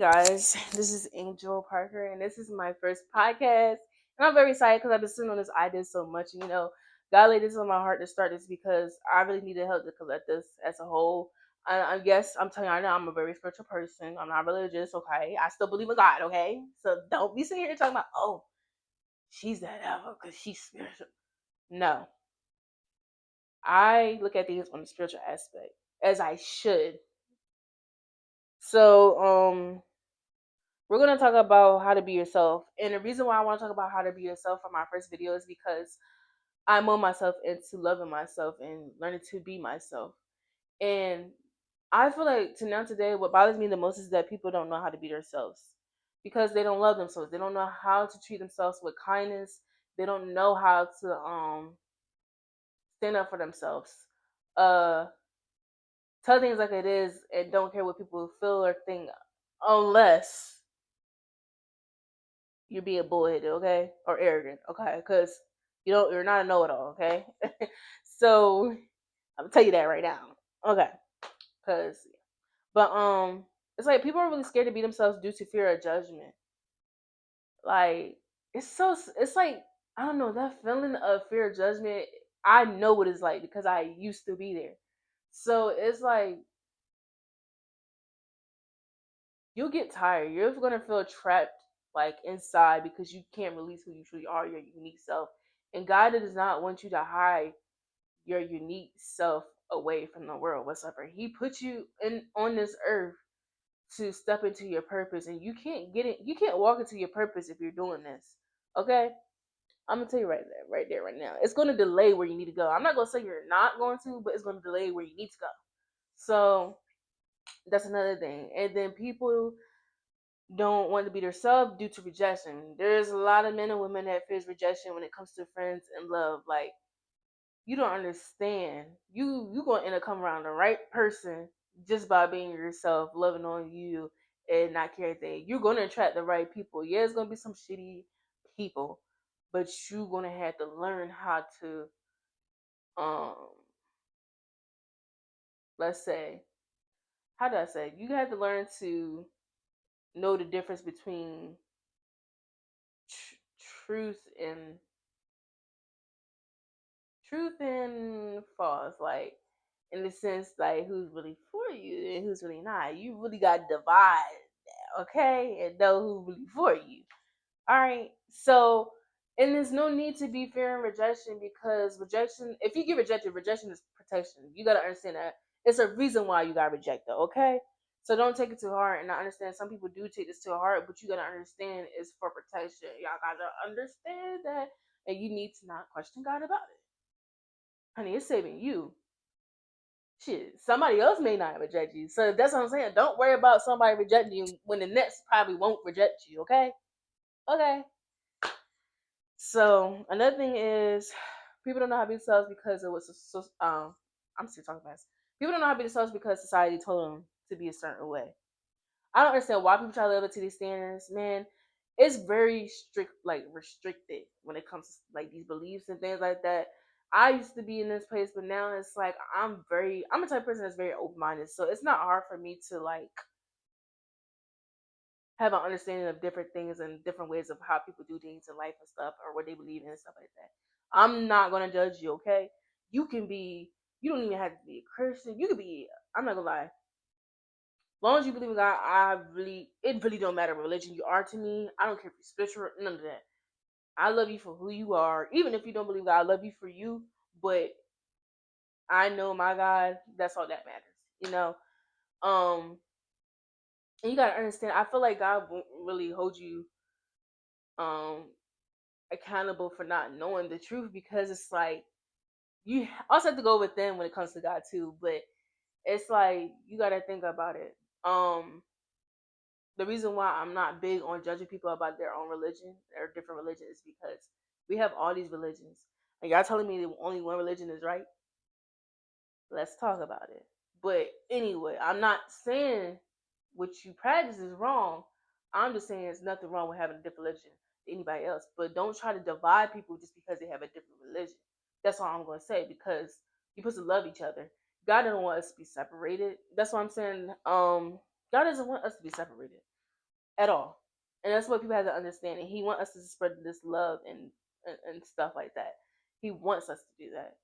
guys, this is Angel Parker, and this is my first podcast. And I'm very excited because I've been sitting on this idea so much. And, God laid this on my heart to start this because I really need to help to collect this as a whole. I guess I'm telling you, I know I'm a very spiritual person. I'm not religious, okay? I still believe in God, okay? So don't be sitting here talking about, oh, she's that devil because she's spiritual. No. I look at things on the spiritual aspect, as I should. So, we're going to talk about how to be yourself. And the reason why I want to talk about how to be yourself for my first video is because I mold myself into loving myself and learning to be myself. And I feel like today, what bothers me the most is that people don't know how to be themselves because they don't love themselves. They don't know how to treat themselves with kindness. They don't know how to stand up for themselves. Uh, Tell things like it is and don't care what people feel or think unless you're being bullheaded, okay, or arrogant, okay, because you're not a know-it-all, okay. So I'm gonna tell you that right now, okay, because it's like people are really scared to be themselves due to fear of judgment. Like it's like I don't know, that feeling of fear of judgment. I know what it's like because I used to be there. So it's like you'll get tired. You're gonna feel trapped like inside because you can't release who you truly are, your unique self. And God does not want you to hide your unique self away from the world whatsoever. He put you in on this earth to step into your purpose, and you can't get it. You can't walk into your purpose if you're doing this. Okay, I'm gonna tell you right there, right now. It's gonna delay where you need to go. I'm not gonna say you're not going to, but it's gonna delay where you need to go. So that's another thing. And then people don't want to be themselves due to rejection. There's a lot of men and women that fears rejection when it comes to friends and love. Like you don't understand. You gonna end up coming around the right person just by being yourself, loving on you, and not care anything. You're gonna attract the right people. Yeah, it's gonna be some shitty people, but you're gonna have to learn how to um let's say, how do I say, you have to learn to know the difference between truth and false, like in the sense like who's really for you and who's really not. You really got to divide that, okay, and know who's really for you. All right, so and there's no need to be fearing rejection because rejection, if you get rejected, rejection is protection. You got to understand that it's a reason why you got rejected, okay? So don't take it too hard. And I understand some people do take this too hard, but you got to understand it's for protection. Y'all got to understand that, and you need to not question God about it. Honey, it's saving you. Shit, somebody else may not reject you. So that's what I'm saying. Don't worry about somebody rejecting you when the next probably won't reject you, okay? Okay. So another thing is people don't know how to be themselves because it was I'm still talking about this. People don't know how to be themselves because society told them to be a certain way. I don't understand why people try to live up to these standards, man. It's very strict, like restricted when it comes to like these beliefs and things like that. I used to be in this place, but now it's like I'm a type of person that's very open minded, so it's not hard for me to like have an understanding of different things and different ways of how people do things in life and stuff or what they believe in and stuff like that. I'm not gonna judge you, okay? You can be, you don't even have to be a Christian. You could be, I'm not gonna lie. As long as you believe in God, it really don't matter what religion you are to me. I don't care if you're spiritual, none of that. I love you for who you are. Even if you don't believe God, I love you for you. But I know my God, that's all that matters, you know? Um, and you gotta understand, I feel like God won't really hold you um accountable for not knowing the truth because it's like you also have to go within when it comes to God too, but it's like you gotta think about it. The reason why I'm not big on judging people about their own religion or different religions is because we have all these religions. And y'all telling me that only one religion is right? Let's talk about it. But anyway, I'm not saying what you practice is wrong. I'm just saying there's nothing wrong with having a different religion than anybody else. But don't try to divide people just because they have a different religion. That's all I'm going to say because you're supposed to love each other. God doesn't want us to be separated. That's what I'm saying. God doesn't want us to be separated. at all. And that's what people have to understand. And he wants us to spread this love and stuff like that. He wants us to do that.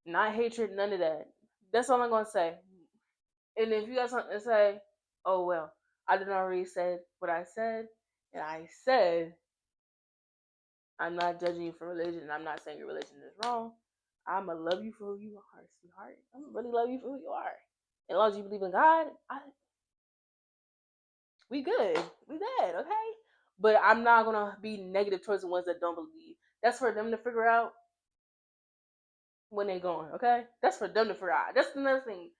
Not hatred, none of that. That's all I'm gonna say. And if you got something to say, oh well. I did already said what I said, and I said I'm not judging you for religion. I'm not saying your religion is wrong. I'ma love you for who you are, sweetheart. I'm gonna really love you for who you are. As long as you believe in God, we good. We good, okay? But I'm not gonna be negative towards the ones that don't believe. That's for them to figure out when they going, okay? That's for them to figure out. That's another thing.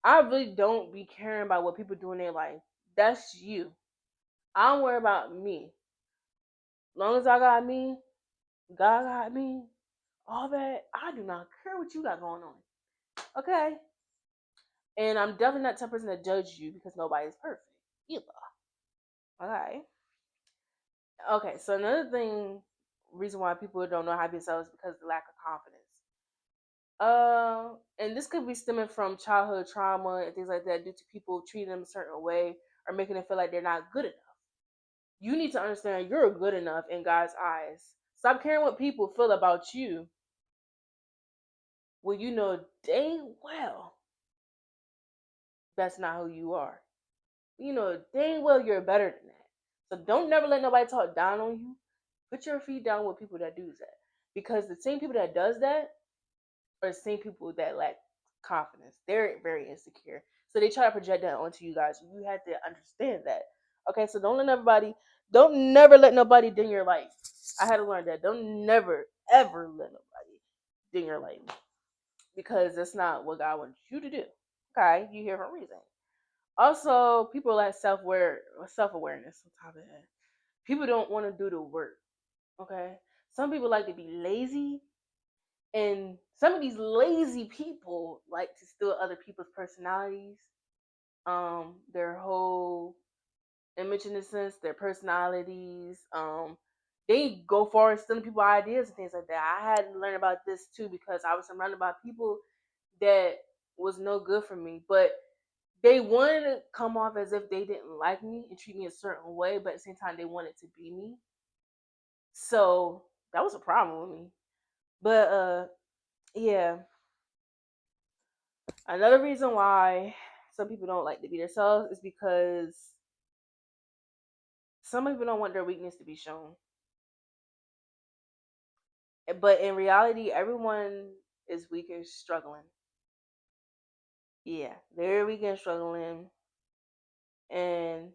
I really don't be caring about what people do in their life. That's you. I don't worry about me. As long as I got me, God got me, all that, I do not care what you got going on. Okay? And I'm definitely not the type of person to judge you because nobody's perfect either. Okay. Okay, so another thing, reason why people don't know how to be themselves is because of the lack of confidence. And this could be stemming from childhood trauma and things like that due to people treating them a certain way or making them feel like they're not good enough. You need to understand you're good enough in God's eyes. Stop caring what people feel about you when you know dang well that's not who you are. You know dang well you're better than that. So don't never let nobody talk down on you. Put your feet down with people that do that. Because the same people that does that are the same people that lack confidence. They're very insecure. So they try to project that onto you guys. You have to understand that. Okay, so don't never let nobody dim your light. I had to learn that. Don't never, ever let nobody dim your light. Because that's not what God wants you to do. Okay, you here for a reason. Also, people lack self awareness on top of that. People don't want to do the work. Okay, some people like to be lazy, and some of these lazy people like to steal other people's personalities, their whole image in a sense, their personalities. They go forward stealing people's ideas and things like that. I had to learn about this too because I was surrounded by people that was no good for me, but they wanted to come off as if they didn't like me and treat me a certain way, but at the same time they wanted to be me. So that was a problem with me. But yeah. Another reason why some people don't like to be themselves is because some people don't want their weakness to be shown. But in reality, everyone is weak and struggling. Yeah, they're weak and struggling. And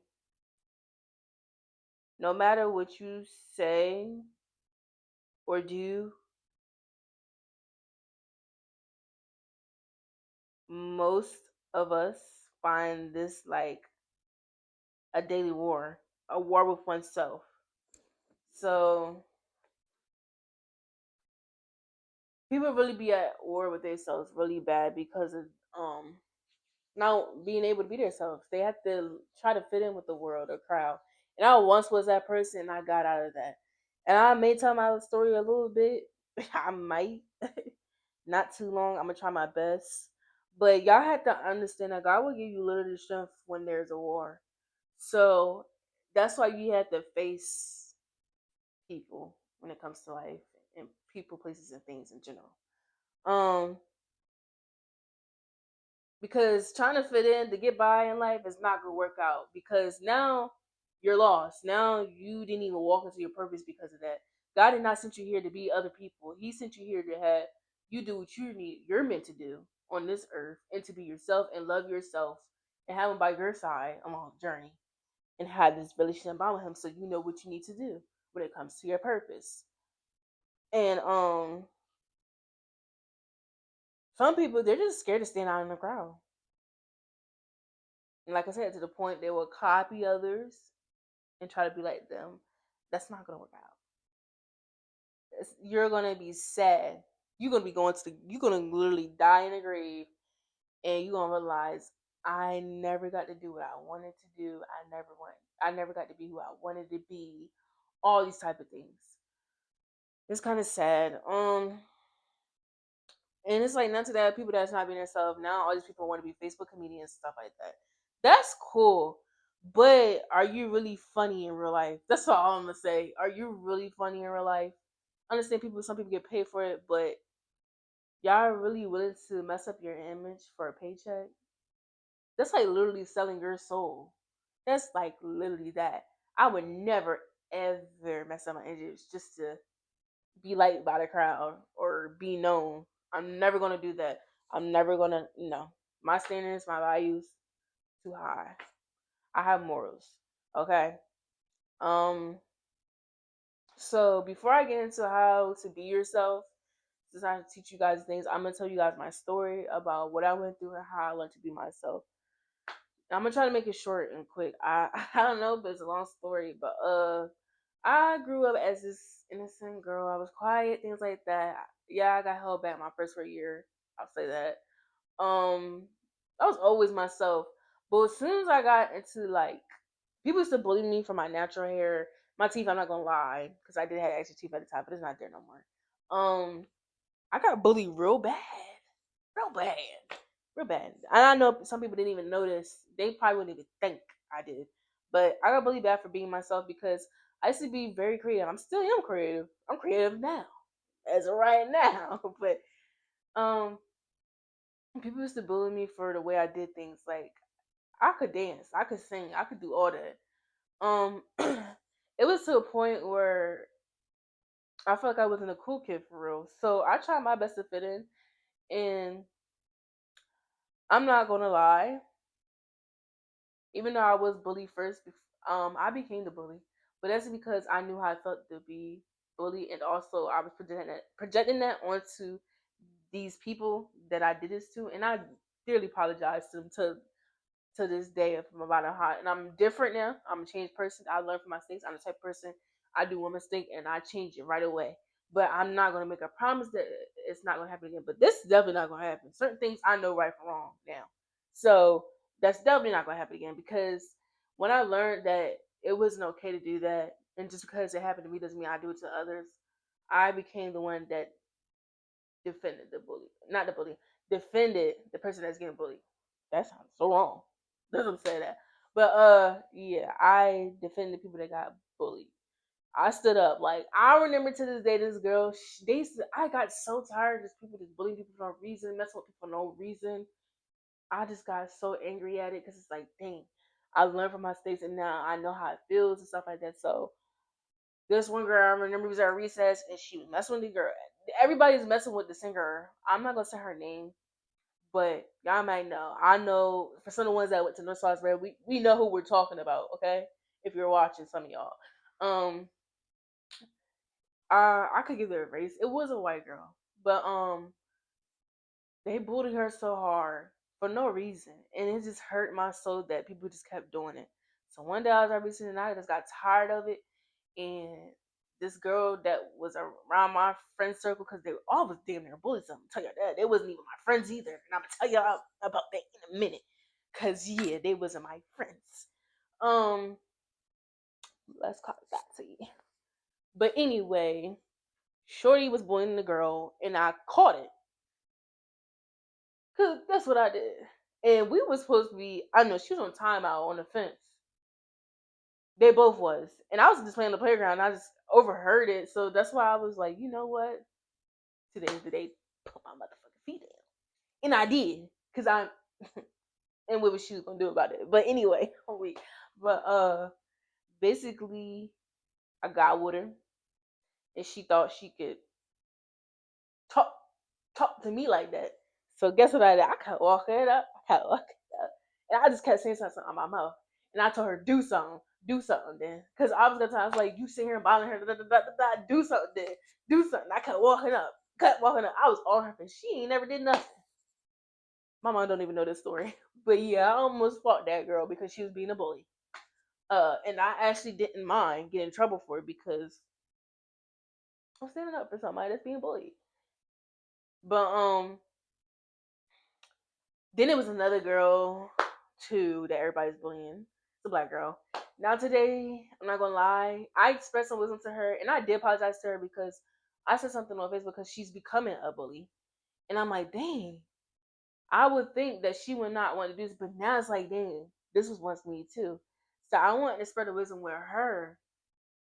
no matter what you say or do, most of us find this like a daily war, a war with oneself. So people really be at war with themselves really bad because of not being able to be themselves. They have to try to fit in with the world or crowd. And I once was that person and I got out of that. And I may tell my story a little bit. I might. Not too long. I'm gonna try my best. But y'all have to understand that God will give you literally strength when there's a war. So that's why you have to face people when it comes to life and people, places, and things in general. Um, because trying to fit in to get by in life is not gonna work out because now you're lost. Now you didn't even walk into your purpose because of that. God did not send you here to be other people. He sent you here to have you do what you're meant to do on this earth and to be yourself and love yourself and have him by your side along the journey and have this relationship bond with him so you know what you need to do when it comes to your purpose. And some people they're just scared to stand out in the crowd. And like I said, to the point they will copy others and try to be like them. That's not gonna work out. You're gonna be sad. You're gonna be you're gonna literally die in a grave, and you're gonna realize I never got to do what I wanted to do. I never got to be who I wanted to be. All these type of things. It's kind of sad. And it's like none to that people that's not being themselves now. All these people want to be Facebook comedians and stuff like that. That's cool. But are you really funny in real life? That's all I'm gonna say. Are you really funny in real life? I understand some people get paid for it, but y'all are really willing to mess up your image for a paycheck? That's like literally selling your soul. That's like literally that. I would never ever mess up my image just to be liked by the crowd or be known. I'm never gonna do that. I'm never gonna no. My standards, my values, too high. I have morals. Okay. Um. So before I get into how to be yourself, since I teach you guys things, I'm gonna tell you guys my story about what I went through and how I learned to be myself. I'm gonna try to make it short and quick. I don't know, but it's a long story. But I grew up as this innocent girl. I was quiet, things like that. Yeah, I got held back my first 4 year. I'll say that. I was always myself. But as soon as I got into like people used to bully me for my natural hair, my teeth. I'm not gonna lie, because I did have extra teeth at the time, but it's not there no more. I got bullied real bad, real bad. And I know some people didn't even notice. They probably wouldn't even think I did. But I got bullied bad for being myself because I used to be very creative. I'm still am creative. I'm creative now, as of right now. But um, people used to bully me for the way I did things. Like I could dance, I could sing, I could do all that. It was to a point where I felt like I wasn't a cool kid for real. So I tried my best to fit in, and I'm not gonna lie. Even though I was bullied first, I became the bully. But that's because I knew how I felt to be bullied, and also I was projecting that onto these people that I did this to, and I dearly apologize to them to this day from about how. And I'm different now. I'm a changed person. I learned from my mistakes. I'm the type of person I do one mistake and I change it right away. But I'm not gonna make a promise that it's not gonna happen again. But this is definitely not gonna happen. Certain things I know right from wrong now. So that's definitely not gonna happen again because when I learned that it wasn't okay to do that, and just because it happened to me doesn't mean I do it to others, I became the one that defended the bully, not the bully, defended the person that's getting bullied. That sounds so wrong. Doesn't say that, but yeah, I defended people that got bullied. I stood up. Like I remember to this day, this girl, I got so tired of just people just bullying people for no reason, messing with people for no reason. I just got so angry at it because it's like, dang, I learned from my mistakes and now I know how it feels and stuff like that. So this one girl, I remember was at recess and she was messing with the girl. Everybody's messing with the singer. I'm not gonna say her name, but y'all might know. I know for some of the ones that went to North South Red, we know who we're talking about. Okay, if you're watching, some of y'all. Um, I could give her a race. It was a white girl, but they bullied her so hard for no reason, and it just hurt my soul that people just kept doing it. So one day I was every and I just got tired of it, and this girl that was around my friend circle because they all was damn near bullies. I'm gonna tell you that they wasn't even my friends either, and I'm gonna tell you about that in a minute. Cause yeah, they wasn't my friends. Um, let's call it that to you. But anyway, Shorty was bullying the girl, and I caught it. Cause that's what I did. And we was supposed to be. I know she was on timeout on the fence. They both was, and I was just playing the playground. I just overheard it, so that's why I was like, you know what? Today's the day. Put my motherfucking feet down, and I did, cause I'm. And what was she gonna do about it? But anyway, wait. But basically, I got with her, and she thought she could talk talk to me like that. So guess what I did? I kept walking it up. I kept walking it up. And I just kept saying something on my mouth. And I told her, do something then. Because I was gonna tell her, I was like, you sit here and bothering her, do something then. Do something. I kept walking up. Kept walking up. I was on her face. She ain't never did nothing. My mom don't even know this story. But yeah, I almost fought that girl because she was being a bully. And I actually didn't mind getting in trouble for it because I'm standing up for somebody that's being bullied. But then it was another girl too that everybody's bullying. It's a black girl. Now today, I'm not gonna lie, I expressed some wisdom to her, and I did apologize to her because I said something on Facebook because she's becoming a bully, and I'm like, dang, I would think that she would not want to do this, but now it's like, dang, this was once me too. So I wanted to spread the wisdom with her,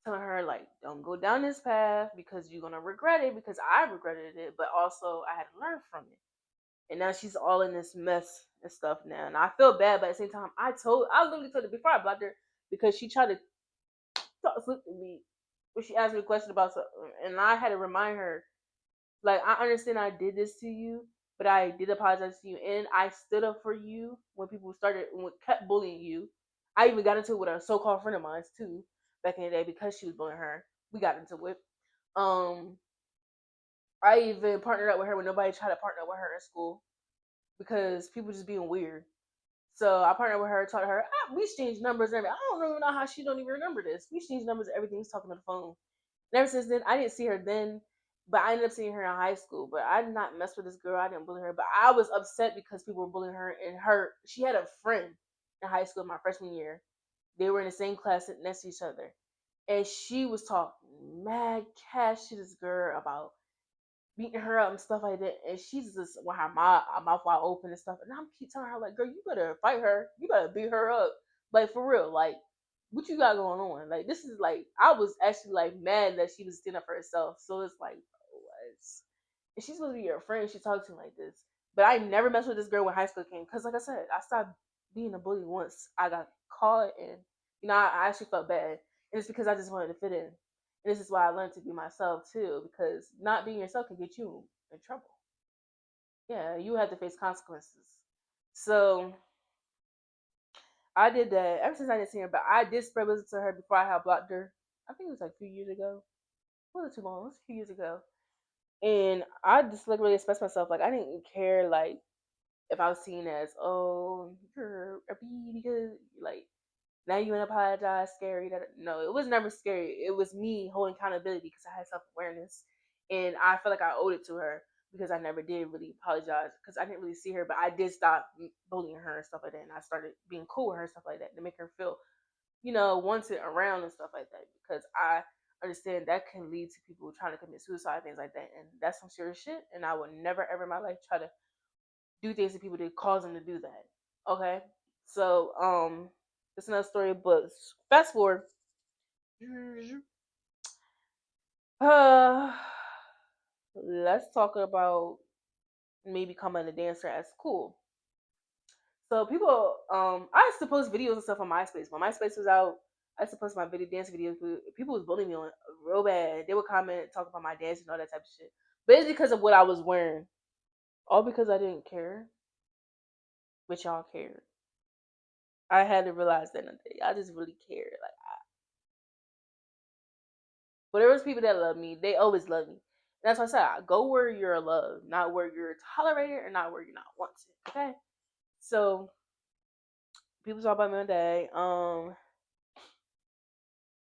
telling her like, don't go down this path because you're gonna regret it. Because I regretted it, but also I had to learn from it. And now she's all in this mess and stuff now, and I feel bad. But at the same time, I literally told her before I blocked her because she tried to talk slick to me when she asked me a question about something, and I had to remind her like, I understand I did this to you, but I did apologize to you, and I stood up for you when kept bullying you. I even got into it with a so-called friend of mine too back in the day because she was bullying her. We got into it. Um, I even partnered up with her when nobody tried to partner up with her in school because people just being weird. So I partnered with her, taught her, we exchanged numbers and everything. I don't even know how she don't even remember this. We exchanged numbers, everything's talking on the phone. And ever since then, I didn't see her then, but I ended up seeing her in high school. But I did not mess with this girl. I didn't bully her. But I was upset because people were bullying her. And she had a friend in high school my freshman year. They were in the same class sitting next to each other. And she was talking mad cash to this girl about beating her up and stuff like that. And she's just with her mouth wide open and stuff. And I'm keep telling her like, girl, you better fight her. You better beat her up. Like for real. Like what you got going on? Like this is like I was actually like mad that she was standing up for herself. So it's like what? And she's supposed to be your friend. She talks to you like this. But I never messed with this girl when high school came because, like I said, I stopped being a bully once I got caught, and I actually felt bad, and it's because I just wanted to fit in. And this is why I learned to be myself too, because not being yourself can get you in trouble. Yeah, you have to face consequences. So I did that ever since I didn't see her, but I did spread wisdom to her before I had blocked her. I think it was like a few years ago. It wasn't too long. It was a few years ago. And I just like really expressed myself. Like I didn't care like if I was seen as, oh, you're a bee because like now you want to apologize, scary. No, it was never scary. It was me holding accountability because I had self awareness, and I felt like I owed it to her because I never did really apologize because I didn't really see her, but I did stop bullying her and stuff like that, and I started being cool with her and stuff like that to make her feel, wanted around and stuff like that because I understand that can lead to people trying to commit suicide, things like that, and that's some serious shit. And I would never ever in my life try to do things to people to cause them to do that. Okay, so it's another story, but fast forward. Uh, let's talk about me becoming a dancer at school. So people, I used to post videos and stuff on MySpace. When MySpace was out, I used to post my video dance videos. People was bullying me on real bad. They would comment, talk about my dance and all that type of shit. But it's because of what I was wearing. All because I didn't care, but y'all cared. I had to realize that one day. I just really cared. Like, but there was people that love me. They always love me. And that's why I said, go where you're loved, not where you're tolerated, or not where you're not wanted. Okay. So people talk about me one day.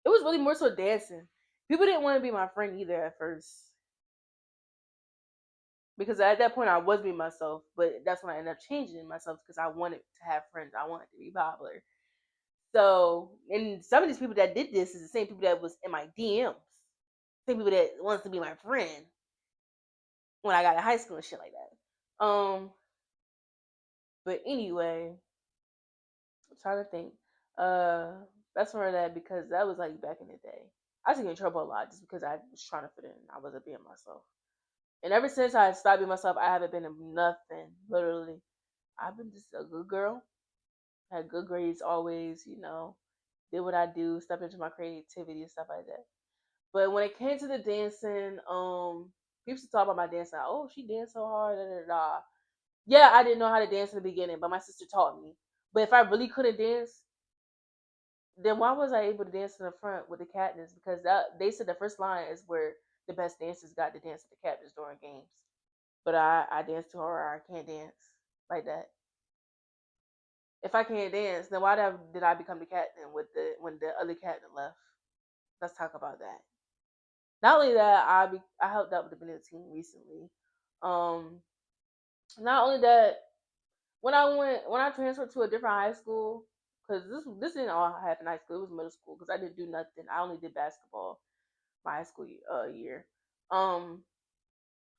It was really more so dancing. People didn't want to be my friend either at first because at that point I was being myself. But that's when I ended up changing myself because I wanted to have friends. I wanted to be popular. So, and some of these people that did this is the same people that was in my DMs, same people that wants to be my friend when I got to high school and shit like that. But anyway, I'm trying to think. Uh, that's for that because that was like back in the day. I was getting in trouble a lot just because I was trying to fit in. I wasn't being myself. And ever since I stopped being myself, I haven't been in nothing. Literally, I've been just a good girl. Had good grades always. Did what I do, stepped into my creativity and stuff like that. But when it came to the dancing, people used to talk about my dancing. Oh, she danced so hard. Da, da, da. Yeah, I didn't know how to dance in the beginning, but my sister taught me. But if I really couldn't dance, then why was I able to dance in the front with the captains? Because they said the first line is where the best dancers got to dance with the captains during games. But I dance too hard. I can't dance like that. If I can't dance, then why did I become the captain when the other captain left? Let's talk about that. Not only that, I helped out with the Benedict team recently. Um, Not only that, when I transferred to a different high school, because this didn't all happen in high school. It was middle school because I didn't do nothing. I only did basketball my high school year. Um,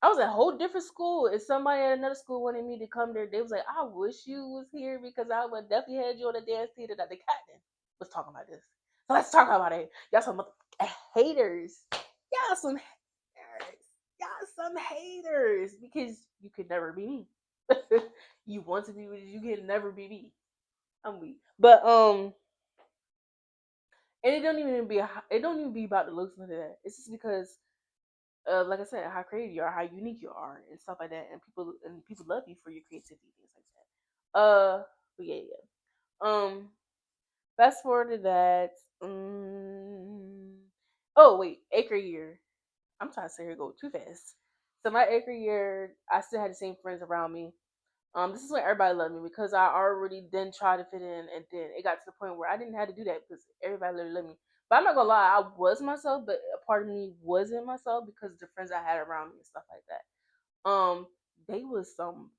I was at a whole different school. If somebody at another school wanted me to come there, they was like, "I wish you was here because I would definitely had you on the dance team that the captain." Let's talk about this. So let's talk about it. Y'all some haters. Y'all some haters. Y'all some haters because you could never be me. You want to be with you can never be me. I'm weak. But and it don't even be about the looks of that. It's just because like I said, how creative you are, how unique you are, and stuff like that, and people love you for your creativity, things like that. But yeah. Fast forward to that. Oh wait, acre year. I'm trying to say here go too fast. So my acre year, I still had the same friends around me. This is when everybody loved me because I already then tried to fit in, and then it got to the point where I didn't have to do that because everybody literally loved me. But I'm not gonna lie, I was myself, but a part of me wasn't myself because of the friends I had around me and stuff like that. They was some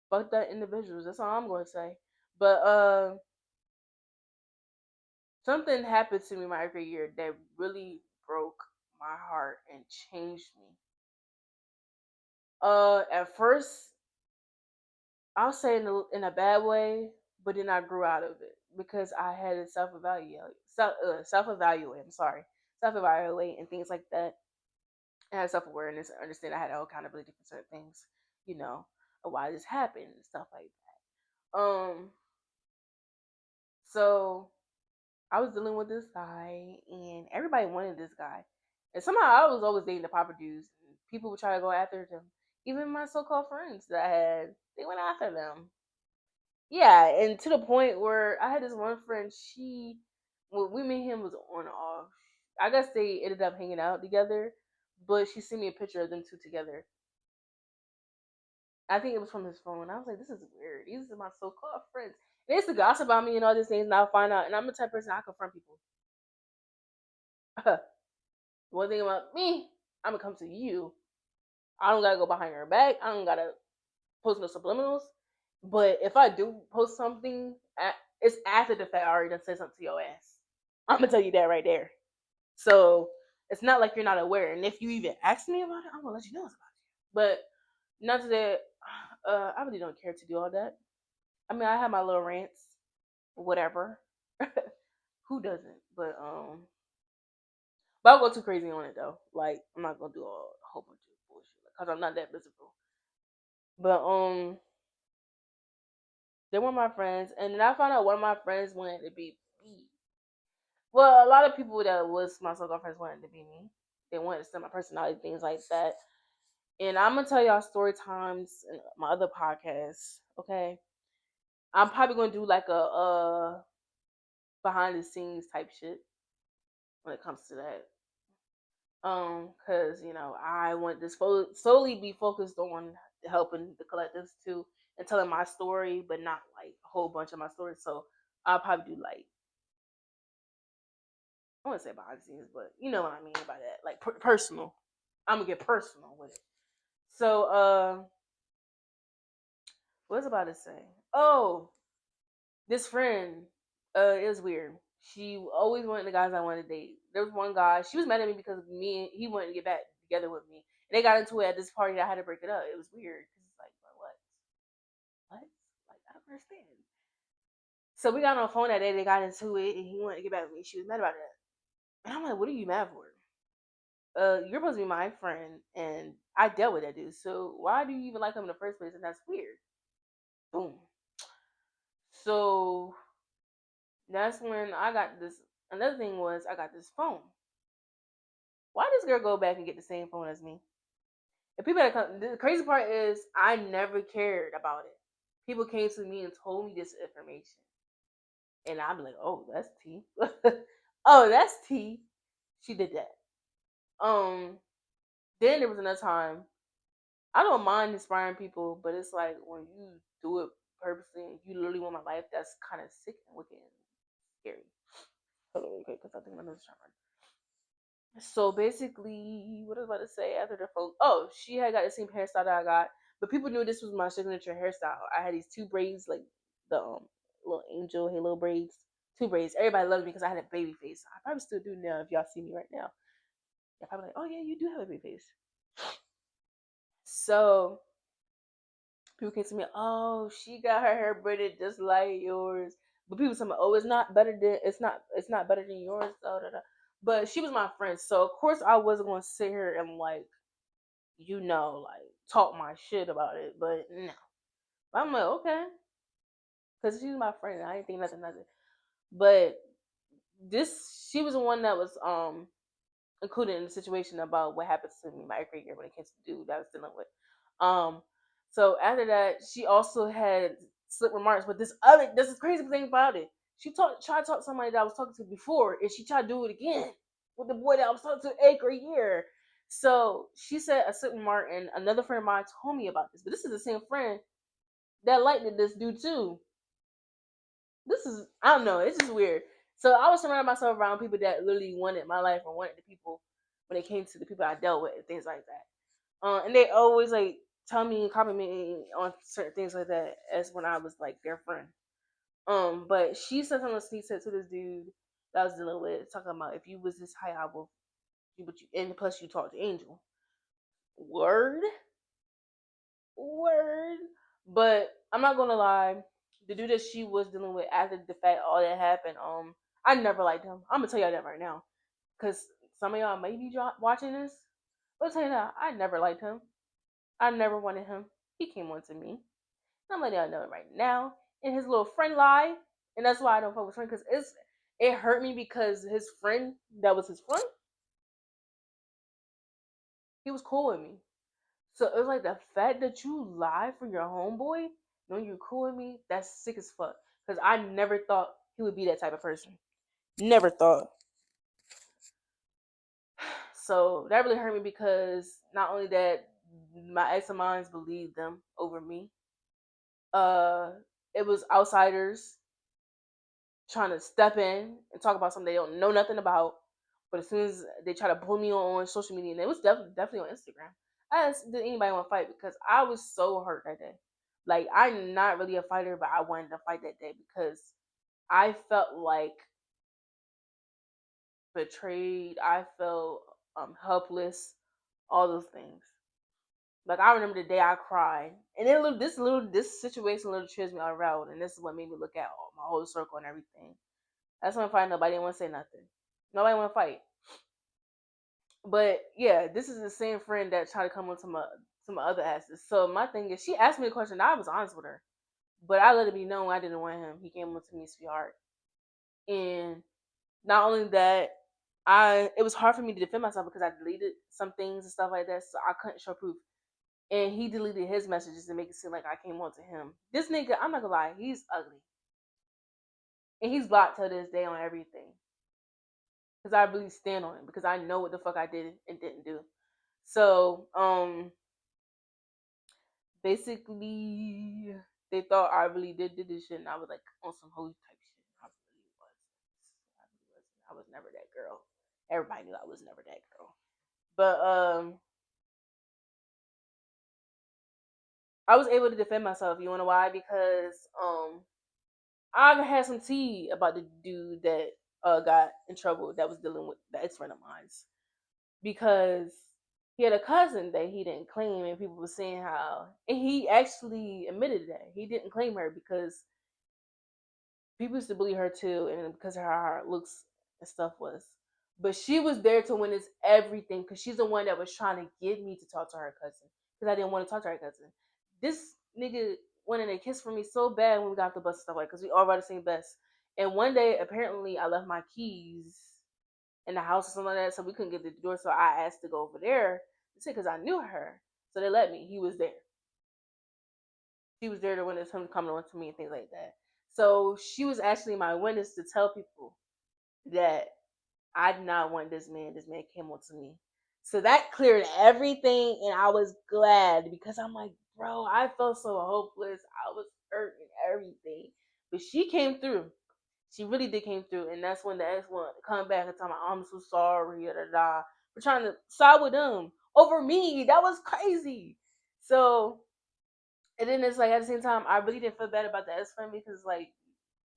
fucked up individuals. That's all I'm gonna say. But something happened to me my every year that really broke my heart and changed me. At first, I'll say in a bad way, but then I grew out of it because I had to self evaluate. I'm sorry, self evaluate and things like that. I had self awareness and understand I had all accountability for certain things, you know, of why this happened and stuff like that. So I was dealing with this guy, and everybody wanted this guy. And somehow I was always dating the popper dudes. And people would try to go after them. Even my so-called friends that I had, they went after them. Yeah, and to the point where I had this one friend. We me and him was on and off. I guess they ended up hanging out together, but she sent me a picture of them two together. I think it was from his phone. I was like, this is weird. These are my so-called friends. They used to gossip about me and all these things, and I'll find out. And I'm the type of person I confront people. One thing about me, I'm gonna come to you. I don't gotta go behind your back. I don't gotta post no subliminals. But if I do post something, it's after the fact I already done said something to your ass. I'm gonna tell you that right there. So it's not like you're not aware. And if you even ask me about it, I'm gonna let you know it's about you. But not that I really don't care to do all that. I mean, I have my little rants, whatever. Who doesn't? But I'll go too crazy on it though. Like I'm not gonna do a whole bunch of bullshit because I'm not that visible. But they were my friends, and then I found out one of my friends wanted to be me. Well, a lot of people that was my so-called friends wanted to be me. They wanted to see my personality, things like that. And I'm gonna tell y'all story times in my other podcasts. Okay, I'm probably gonna do like a behind the scenes type shit when it comes to that. Because I want this solely be focused on helping the collectives too and telling my story, but not like a whole bunch of my stories. So I'll probably do like I wouldn't say behind the scenes, but you know what I mean by that, like personal. I'm gonna get personal with it. So what was I about to say? Oh, this friend, it was weird. She always wanted the guys I wanted to date. There was one guy. She was mad at me because me and he wanted to get back together with me. And they got into it at this party. I had to break it up. It was weird because it's like, bro, what? Like I don't understand. So we got on the phone that day. They got into it, and he wanted to get back with me. She was mad about that, and I'm like, what are you mad for? You're supposed to be my friend, and I dealt with that dude. So why do you even like him in the first place? And that's weird. Boom. So that's when I got this. Another thing was I got this phone. Why does girl go back and get the same phone as me? And people that come, the crazy part is I never cared about it. People came to me and told me this information, and I'm like, oh, that's T. Oh, that's T. She did that. Um. Then there was another time. I don't mind inspiring people, but it's like when you do it purposely and you literally want my life, that's kind of sick and wicked and scary. Hold on, okay, because I think my nose is trying to run. So basically, what I was about to say after the phone, oh, she had got the same hairstyle that I got, but people knew this was my signature hairstyle. I had these two braids, like the little angel halo braids, two braids. Everybody loved me because I had a baby face. I probably still do now if y'all see me right now. You're probably like, oh yeah, you do have a baby face. So people came to me, oh, she got her hair braided just like yours. But people say, "Oh, it's not better than yours." Da, da, da. But she was my friend, so of course I wasn't gonna sit here and like, like talk my shit about it. But no, I'm like, okay, because she's my friend. I didn't think nothing. But she was the one that was included in the situation about what happened to me my 8th grade year when it came to the dude that I was dealing with. Um, so after that, she also had slick remarks. But this is crazy thing about it. She tried to talk to somebody that I was talking to before, and she tried to do it again with the boy that I was talking to 8th grade year. So she said a slick remark, and another friend of mine told me about this. But this is the same friend that liked this dude too. This is, I don't know, it's just weird. So I was surrounding myself around people that literally wanted my life or wanted the people when it came to the people I dealt with and things like that. And they always like tell me and compliment me on certain things like that as when I was like their friend. But she said something, she said to this dude that I was dealing with, talking about if you was this high, I will, and plus you talked to Angel. Word, word. But I'm not gonna lie, the dude that she was dealing with after the fact all that happened, I never liked him. I'm gonna tell y'all that right now, cause some of y'all may be watching this. But I'll tell you that I never liked him. I never wanted him. He came on to me. I'm letting y'all know it right now. And his little friend lied, and that's why I don't fuck with friend, cause it hurt me because his friend that was his friend, he was cool with me. So it was like the fact that you lie for your homeboy, knowing you're cool with me, that's sick as fuck. Cause I never thought he would be that type of person. Never thought. So that really hurt me because not only that, my ex of mine believed them over me. Uh, it was outsiders trying to step in and talk about something they don't know nothing about. But as soon as they try to pull me on social media, and it was definitely on Instagram, I asked, did anybody want to fight? Because I was so hurt that day. Like, I'm not really a fighter, but I wanted to fight that day because I felt like betrayed. I felt helpless. All those things. Like, I remember the day I cried, and then this situation little triggers me all around, and this is what made me look at my whole circle and everything. That's when I find nobody didn't want to say nothing. Nobody want to fight. But yeah, this is the same friend that tried to come on to my other asses. So my thing is, she asked me a question. I was honest with her, but I let it be known I didn't want him. He came on to me, sweetheart, and not only that, it was hard for me to defend myself because I deleted some things and stuff like that, so I couldn't show proof. And he deleted his messages to make it seem like I came on to him. This nigga, I'm not gonna lie, he's ugly, and he's blocked to this day on everything. Because I really stand on it because I know what the fuck I did and didn't do. So, basically, they thought I really did this shit, and I was like on some holy type shit. I really was. I really wasn't. I was never that girl. Everybody knew I was never that girl. But I was able to defend myself. You wanna know why? Because I had some tea about the dude that got in trouble that was dealing with the ex friend of mine, because he had a cousin that he didn't claim, and people were saying how, and he actually admitted that he didn't claim her because people used to bully her too, and because of her looks and stuff was. But she was there to witness everything because she's the one that was trying to get me to talk to her cousin because I didn't want to talk to her cousin. This nigga wanted a kiss from me so bad when we got off the bus and stuff like, because we all ride the same bus. And one day, apparently, I left my keys in the house or something like that, so we couldn't get to the door. So I asked to go over there to say because I knew her, so they let me. He was there. She was there to witness him coming on to me and things like that. So she was actually my witness to tell people that I did not want this man. This man came on to me. So that cleared everything, and I was glad because I'm like, bro, I felt so hopeless. I was hurt and everything. But she came through. She really did came through, and that's when the ex wanted to come back and tell me, I'm so sorry, da da da. For trying to side with them over me. That was crazy. So, and then it's like at the same time, I really didn't feel bad about the ex friend because like,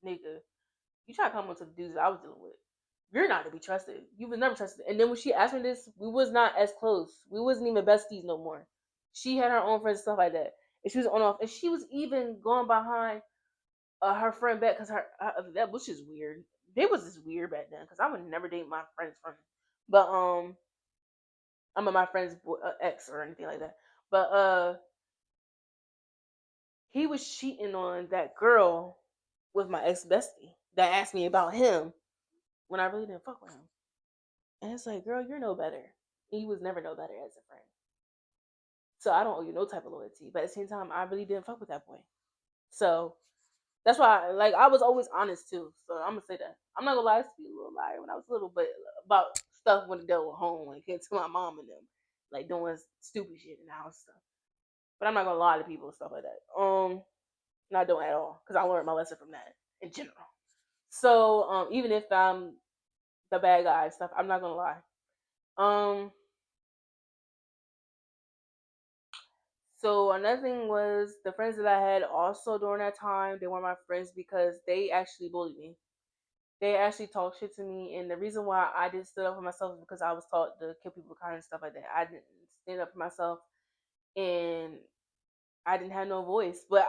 nigga, you try to come on to the dudes I was dealing with. You're not to be trusted. You was never trusted. And then when she asked me this, we was not as close. We wasn't even besties no more. She had her own friends and stuff like that. And she was on off. And she was even going behind her friend back because that was just weird. They was just weird back then because I would never date my friend's friend. But I'm my friend's ex or anything like that. But he was cheating on that girl with my ex bestie that asked me about him when I really didn't fuck with him. And it's like, girl, you're no better. He was never no better as a friend. So I don't owe you no type of loyalty. But at the same time, I really didn't fuck with that boy. So that's why, like, I was always honest too. So I'm gonna say that. I'm not gonna lie, I used to be a little liar when I was little, but about stuff when it dealt with home, when it came to my mom and them, like doing stupid shit in the house stuff. But I'm not gonna lie to people and stuff like that. Not doing at all because I learned my lesson from that in general. So even if I'm the bad guy and stuff, I'm not gonna lie. Um, so another thing was the friends that I had also during that time, they weren't my friends because they actually bullied me. They actually talked shit to me, and the reason why I didn't stand up for myself is because I was taught to kill people kind and stuff like that. I didn't stand up for myself, and I didn't have no voice. But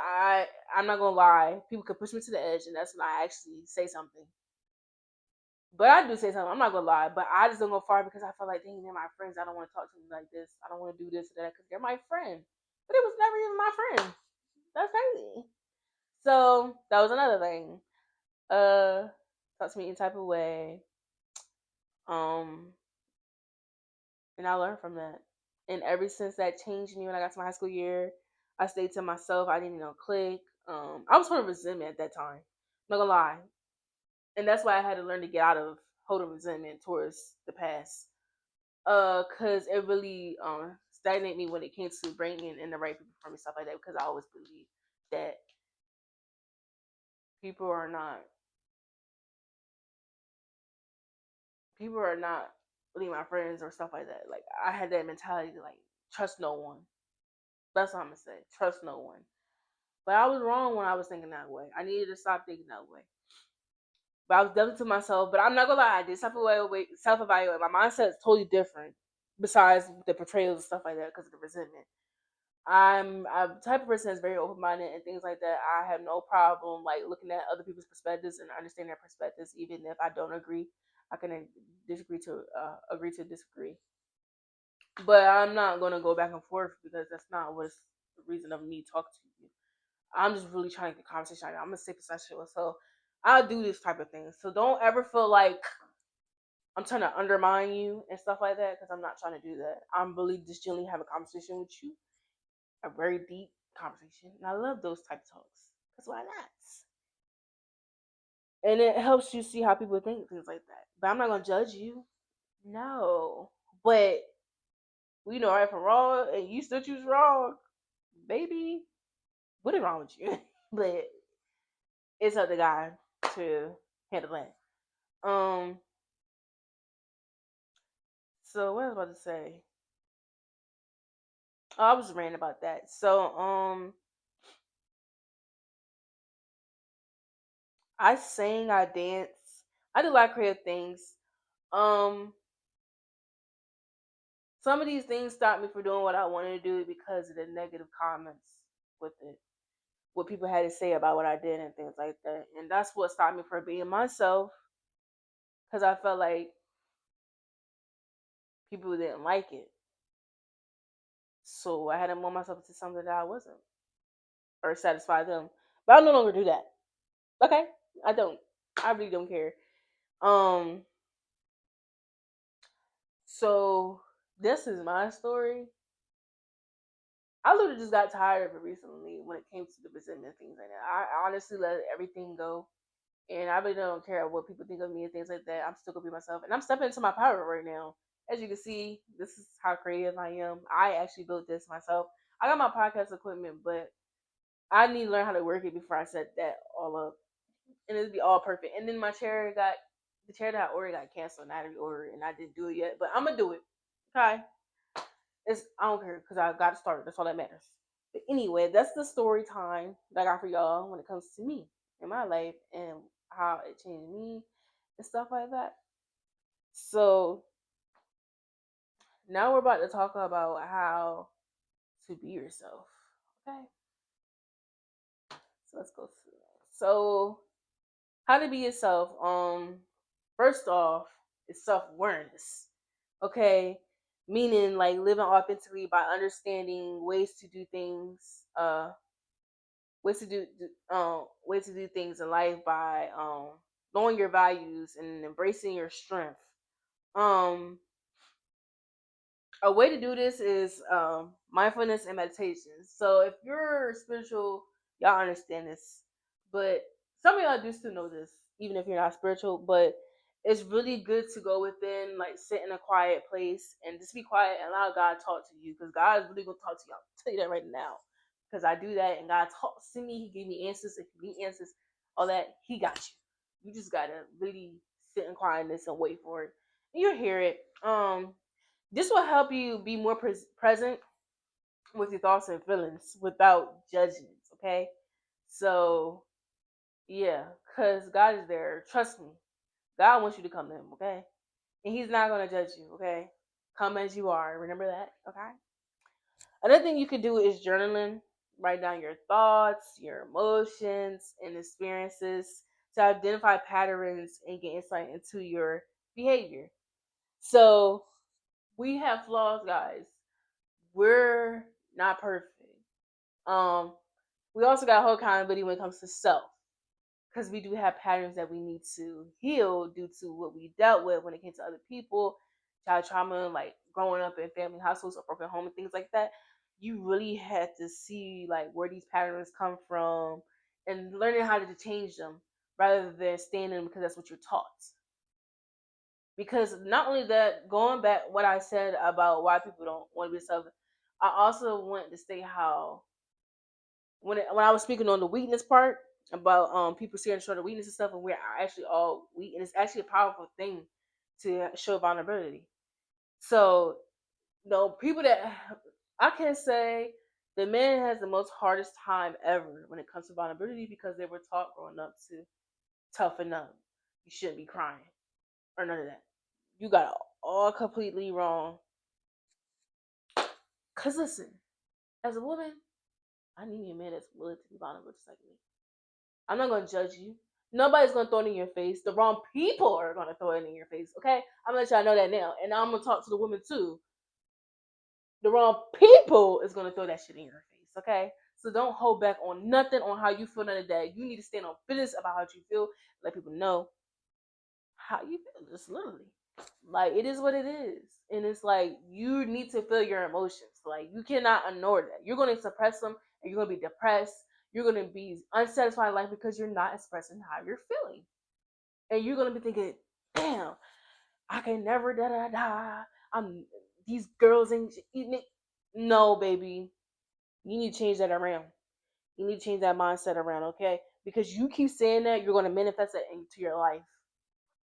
I'm not gonna lie, people could push me to the edge, and that's when I actually say something. But I do say something. I'm not gonna lie, but I just don't go far because I feel like, dang, they're my friends. I don't want to talk to them like this. I don't want to do this or that because they're my friend. But it was never even my friend. That's crazy. So that was another thing. Talk to me in type of way. Um, and I learned from that. And ever since that changed me when I got to my high school year, I stayed to myself. I didn't click. I was holding resentment at that time. I'm not gonna lie, and that's why I had to learn to get out of holding resentment towards the past. Cause it really stagnated me when it came to bringing in the right people for me, stuff like that. Because I always believe that people are not people are not really my friends or stuff like that. Like I had that mentality to like trust no one. That's what I'm gonna say. Trust no one. But I was wrong when I was thinking that way. I needed to stop thinking that way. But I was definitely to myself. But I'm not gonna lie, I did self evaluate. My mindset is totally different. Besides the portrayals and stuff like that, because of the resentment. I'm the type of person that's very open minded and things like that. I have no problem like looking at other people's perspectives and understanding their perspectives, even if I don't agree. I can disagree to agree to disagree. But I'm not gonna go back and forth because that's not what's the reason of me talking to you. I'm just really trying to get conversation. I'm a safe professional, so I'll do this type of thing. So don't ever feel like I'm trying to undermine you and stuff like that because I'm not trying to do that. I'm really just genuinely have a conversation with you, a very deep conversation, and I love those type of talks. Because why not? And it helps you see how people think things like that. But I'm not gonna judge you. No, but we know right from wrong, and you still choose wrong, baby. What is wrong with you? But it's up to God to handle that. Um. So what was I about to say? Oh, I was ranting about that. So I sing, I dance, I do a lot of creative things. Um, some of these things stopped me from doing what I wanted to do because of the negative comments with it, what people had to say about what I did and things like that, and that's what stopped me from being myself because I felt like people didn't like it. So I had to mold myself into something that I wasn't or satisfy them. But I no longer do that. Okay, I don't. I really don't care. Um, so this is my story. I literally just got tired of it recently when it came to the resentment things like that. I honestly let everything go, and I really don't care what people think of me and things like that. I'm still gonna be myself, and I'm stepping into my power right now. As you can see, this is how creative I am. I actually built this myself. I got my podcast equipment, but I need to learn how to work it before I set that all up, and it'll be all perfect. And then my chair got the chair that I ordered got canceled, and I had to reorder it, and I didn't do it yet, but I'm gonna do it. Okay, I don't care because I got to start. That's all that matters. But anyway, that's the story time that I got for y'all when it comes to me in my life and how it changed me and stuff like that. So now we're about to talk about how to be yourself. Okay, so let's go to the next. So how to be yourself? First off, is self awareness. Okay, meaning like living authentically by understanding ways to do things. Ways to do things in life by knowing your values and embracing your strength. Um, a way to do this is mindfulness and meditation. So if you're spiritual, y'all understand this, but some of y'all do still know this, even if you're not spiritual. But it's really good to go within, like sit in a quiet place and just be quiet and allow God to talk to you, because God is really gonna talk to you. I'll tell you that right now, because I do that and God talks to me. He gave me answers. If you need answers, all that, He got you. You just gotta really sit in quietness and wait for it, and you'll hear it. This will help you be more present with your thoughts and feelings without judgments, okay? So, yeah, because God is there. Trust me. God wants you to come to Him, okay? And He's not going to judge you, okay? Come as you are. Remember that, okay? Another thing you could do is journaling. Write down your thoughts, your emotions, and experiences to identify patterns and get insight into your behavior. So, we have flaws, guys. We're not perfect. Um, we also got whole accountability when it comes to self, because we do have patterns that we need to heal due to what we dealt with when it came to other people, child trauma, like growing up in family households or broken home and things like that. You really had to see like where these patterns come from and learning how to change them rather than staying in them because that's what you're taught. Because not only that, going back what I said about why people don't want to be self, I also want to say how when I was speaking on the weakness part about people seeing short of weakness and stuff, and we're actually all weak, and it's actually a powerful thing to show vulnerability. So, people that I can say the man has the most hardest time ever when it comes to vulnerability because they were taught growing up to toughen up. You shouldn't be crying or none of that. You got it all completely wrong. Cause listen, as a woman, I need a man that's willing to be vulnerable just like me. I'm not gonna judge you. Nobody's gonna throw it in your face. The wrong people are gonna throw it in your face. Okay, I'm gonna let y'all know that now, and I'm gonna talk to the women too. The wrong people is gonna throw that shit in your face. Okay, so don't hold back on nothing on how you feel none of that. You need to stand on business about how you feel. Let people know how you feel. Just literally, like it is what it is, and it's like you need to feel your emotions. Like you cannot ignore that. You're gonna suppress them, and you're gonna be depressed. You're gonna be unsatisfied in life because you're not expressing how you're feeling. And you're gonna be thinking, damn, I can never da da da. I'm these girls ain't eating it. No, baby, you need to change that around. You need to change that mindset around, okay? Because you keep saying that, you're gonna manifest that into your life,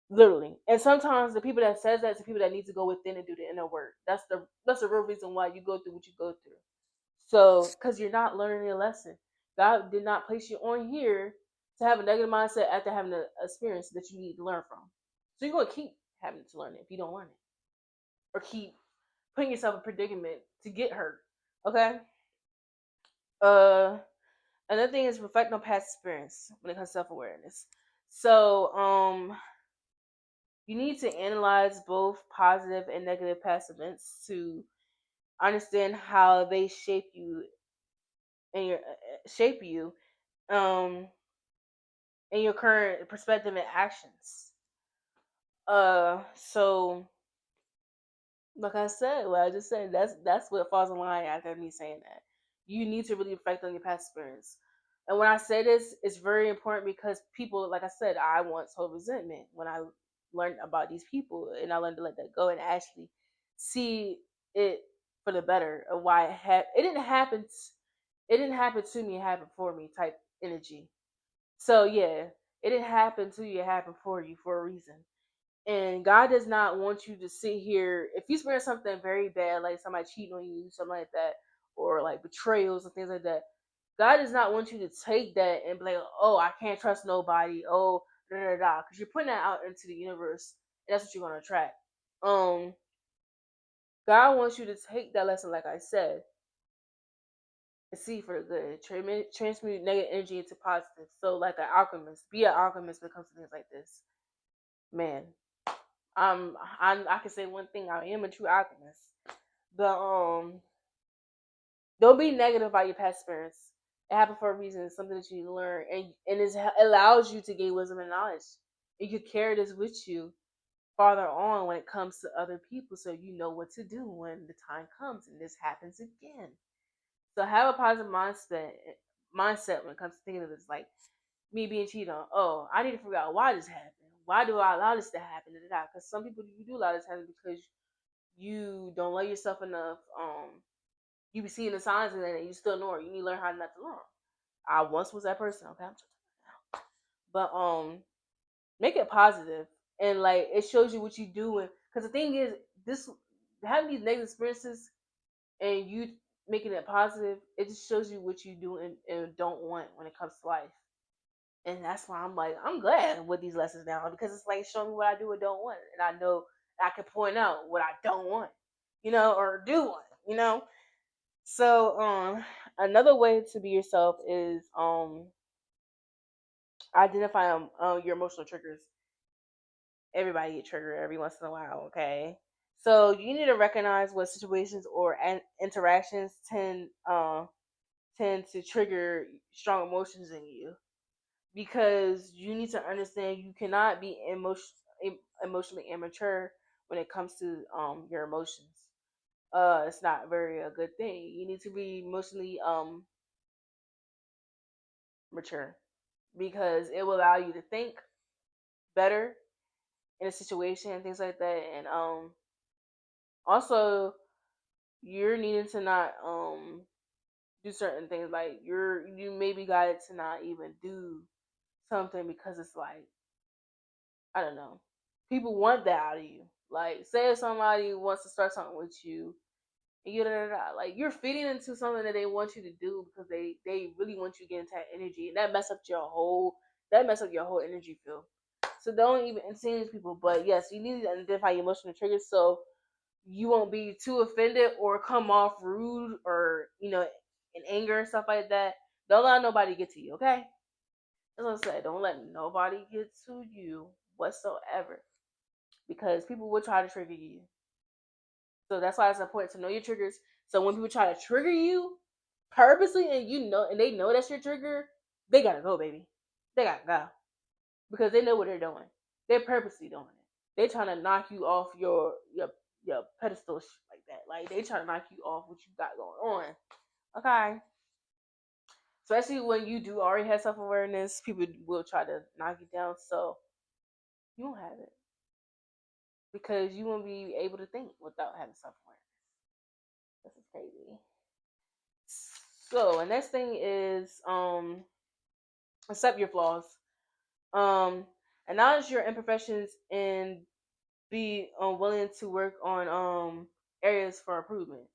literally. And sometimes the people that says that is the people that need to go within and do the inner work. That's the real reason why you go through what you go through. So, because you're not learning a lesson, God did not place you on here to have a negative mindset after having an experience that you need to learn from. So you're gonna keep having to learn it if you don't learn it, or keep putting yourself in a predicament to get hurt. Okay. Uh, Another thing is reflect on past experience when it comes to self awareness. So you need to analyze both positive and negative past events to understand how they shape you um in your current perspective and actions. So like I said, what I just said, that's what falls in line after me saying that. You need to really reflect on your past experience. And when I say this, it's very important because people, like I said, I once hold resentment when I learned about these people, and I learned to let that go and actually see it for the better of why it didn't happen. It didn't happen to me; it happened for me. Type energy. So yeah, it didn't happen to you; it happened for you for a reason. And God does not want you to sit here if you experience something very bad, like somebody cheating on you, something like that, or like betrayals and things like that. God does not want you to take that and be like, oh, I can't trust nobody. Oh, da da da, because you're putting that out into the universe, and that's what you're gonna attract. Um, God wants you to take that lesson, like I said, and see for the good. Transmute negative energy into positive. So like an alchemist, be an alchemist when it comes to things like this. Man, I can say one thing. I am a true alchemist. But don't be negative about your past experience. It happened for a reason. It's something that you learn, and it allows you to gain wisdom and knowledge. You could carry this with you farther on when it comes to other people, so you know what to do when the time comes and this happens again. So have a positive mindset when it comes to thinking of this, like me being cheated on. Oh, I need to figure out why this happened. Why do I allow this to happen? Because some people, you do allow this to happen because you don't love yourself enough. You be seeing the signs and then you still ignore it. You need to learn how not to learn. I once was that person. Okay, but make it positive, and like it shows you what you doing. Because the thing is, this having these negative experiences and you making it positive, it just shows you what you do and don't want when it comes to life. And that's why I'm like, I'm glad with these lessons now because it's like showing me what I do and don't want, and I know I can point out what I don't want, or do want. So another way to be yourself is identify your emotional triggers. Everybody get triggered every once in a while, okay? So you need to recognize what situations or interactions tend to trigger strong emotions in you, because you need to understand you cannot be emotionally immature when it comes to your emotions. It's not very a good thing. You need to be emotionally mature, because it will allow you to think better in a situation and things like that. And also you're needing to not do certain things, like you may be guided to not even do something because it's like, I don't know, people want that out of you. Like, say if somebody wants to start something with you and like you're feeding into something that they want you to do because they really want you to get into that energy, and that mess up your whole energy field. So don't even entertain these people. But yes, you need to identify your emotional triggers so you won't be too offended or come off rude or in anger and stuff like that. Don't let nobody get to you, okay? As I said, don't let nobody get to you whatsoever, because people will try to trigger you. So that's why it's important to know your triggers. So when people try to trigger you purposely, and they know that's your trigger, they gotta go, baby. They gotta go, because they know what they're doing. They're purposely doing it. They're trying to knock you off your pedestal like that. Like, they trying to knock you off what you got going on. Okay. Especially when you do already have self awareness, people will try to knock you down. So you won't have it, because you won't be able to think without having self awareness. This is crazy. So, the next thing is accept your flaws. Um, Acknowledge your imperfections and be willing to work on areas for improvement.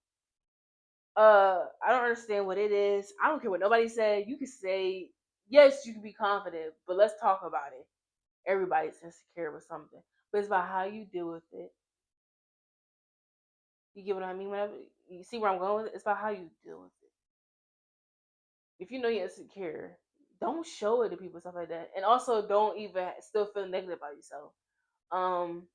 I don't understand what it is. I don't care what nobody said. You can say yes, you can be confident, but let's talk about it. Everybody's insecure with something, but it's about how you deal with it. You get what I mean? Whenever you see where I'm going with it, it's about how you deal with it. If you know you're insecure, don't show it to people, stuff like that, and also don't even still feel negative about yourself. Um,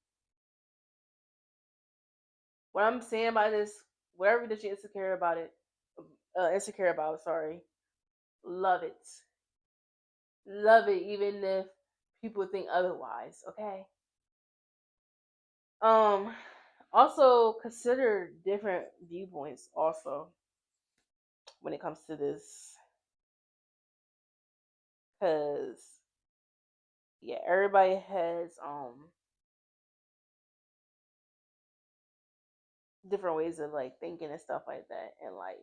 what I'm saying by this, whatever that you're insecure about, sorry, love it. Love it, even if people think otherwise, okay? Um, Also consider different viewpoints also when it comes to this, because yeah, everybody has different ways of like thinking and stuff like that, and like,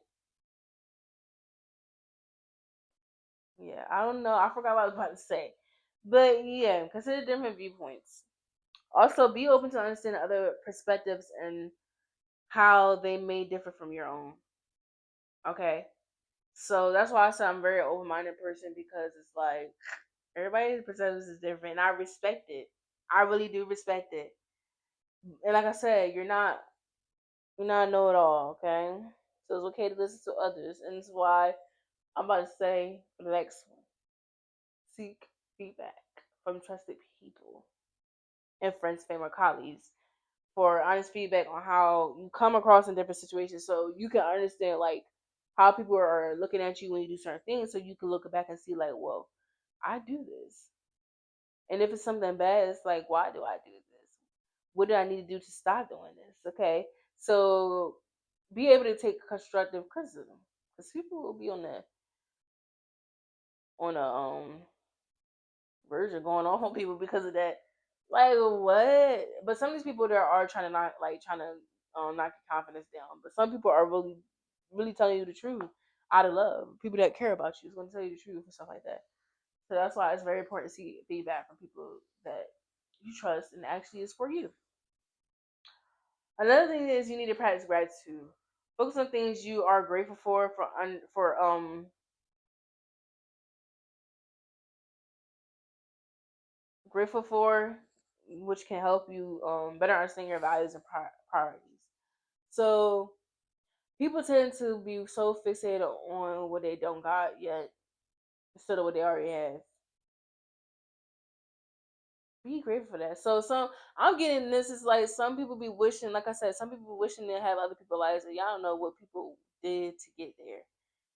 yeah, I don't know, I forgot what I was about to say, but yeah, consider different viewpoints. Also, be open to understand other perspectives and how they may differ from your own. Okay, so that's why I say I'm a very open minded person, because it's like everybody's perspectives is different. And I respect it. I really do respect it. And like I said, you're not a know it all. Okay, So it's okay to listen to others. And that's why I'm about to say for the next one, seek feedback from trusted people and friends, family, or colleagues for honest feedback on how you come across in different situations so you can understand like how people are looking at you when you do certain things so you can look back and see like, well, I do this. And if it's something bad, it's like, why do I do this? What do I need to do to stop doing this? Okay. So be able to take constructive criticism. Because people will be on a verge of going off on people because of that. Like what? But some of these people there are trying to knock your confidence down. But some people are really telling you the truth out of love. People that care about you is going to tell you the truth and stuff like that. So that's why it's very important to see feedback from people that you trust and actually is for you. Another thing is you need to practice gratitude. Focus on things you are grateful for grateful for, which can help you better understand your values and priorities. So people tend to be so fixated on what they don't got yet instead of what they already have. Be grateful for that. So some I'm getting this is like some people be wishing, like I said, some people wishing they have other people's lives and y'all don't know what people did to get there.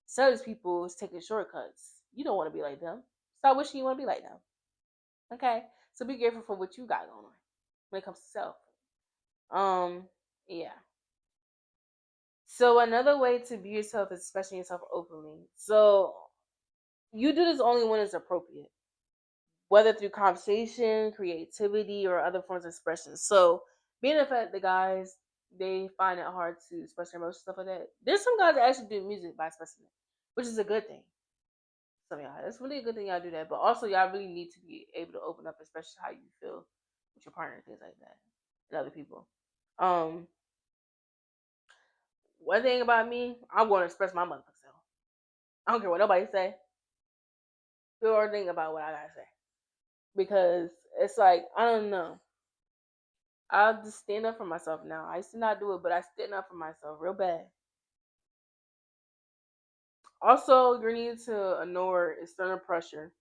Some of these people is taking shortcuts. You don't want to be like them. Stop wishing you want to be like them. Okay? So be grateful for what you got going on when it comes to self. Yeah. So another way to view yourself is expressing yourself openly. So you do this only when it's appropriate, whether through conversation, creativity, or other forms of expression. So being the fact that guys they find it hard to express their emotions, stuff like that. There's some guys that actually do music by expressing it, which is a good thing. Some of y'all, that's really a good thing y'all do that. But also y'all really need to be able to open up, especially how you feel with your partner, things like that, and other people. Um, One thing about me, I'm going to express my motherfucking self. I don't care what nobody say. Feel or think about what I gotta say because it's like I don't know. I'll just stand up for myself now. I used to not do it, but I stand up for myself real bad. Also, you need to ignore external pressure.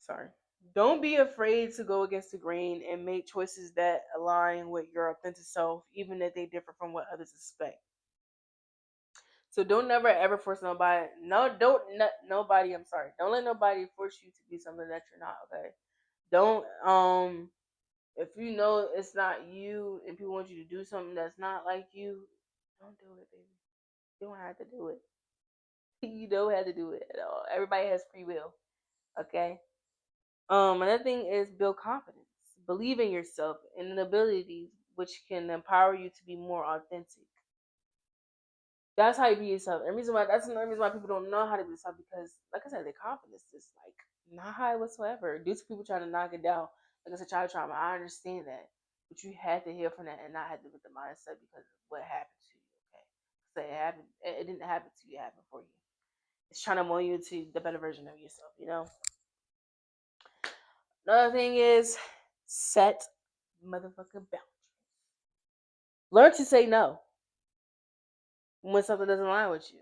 Sorry. Don't be afraid to go against the grain and make choices that align with your authentic self, even if they differ from what others expect. So don't never ever force nobody. No, don't nobody. I'm sorry. Don't let nobody force you to be something that you're not. Okay. Don't if you know it's not you and people want you to do something that's not like you, don't do it, baby. You don't have to do it. You don't have to do it at all. Everybody has free will. Okay. Another thing is build confidence. Believe in yourself and in abilities which can empower you to be more authentic. That's how you be yourself. And reason why that's another reason why people don't know how to be yourself because, like I said, their confidence is like not high whatsoever. Due to people trying to knock it down, like I said, child trauma. I understand that, but you had to heal from that and not have to with the mindset because of what happened to you. Okay, so it happened. It didn't happen to you. It happened for you. It's trying to mold you to the better version of yourself. You know. Another thing is set motherfucking boundaries. Learn to say no when something doesn't align with you.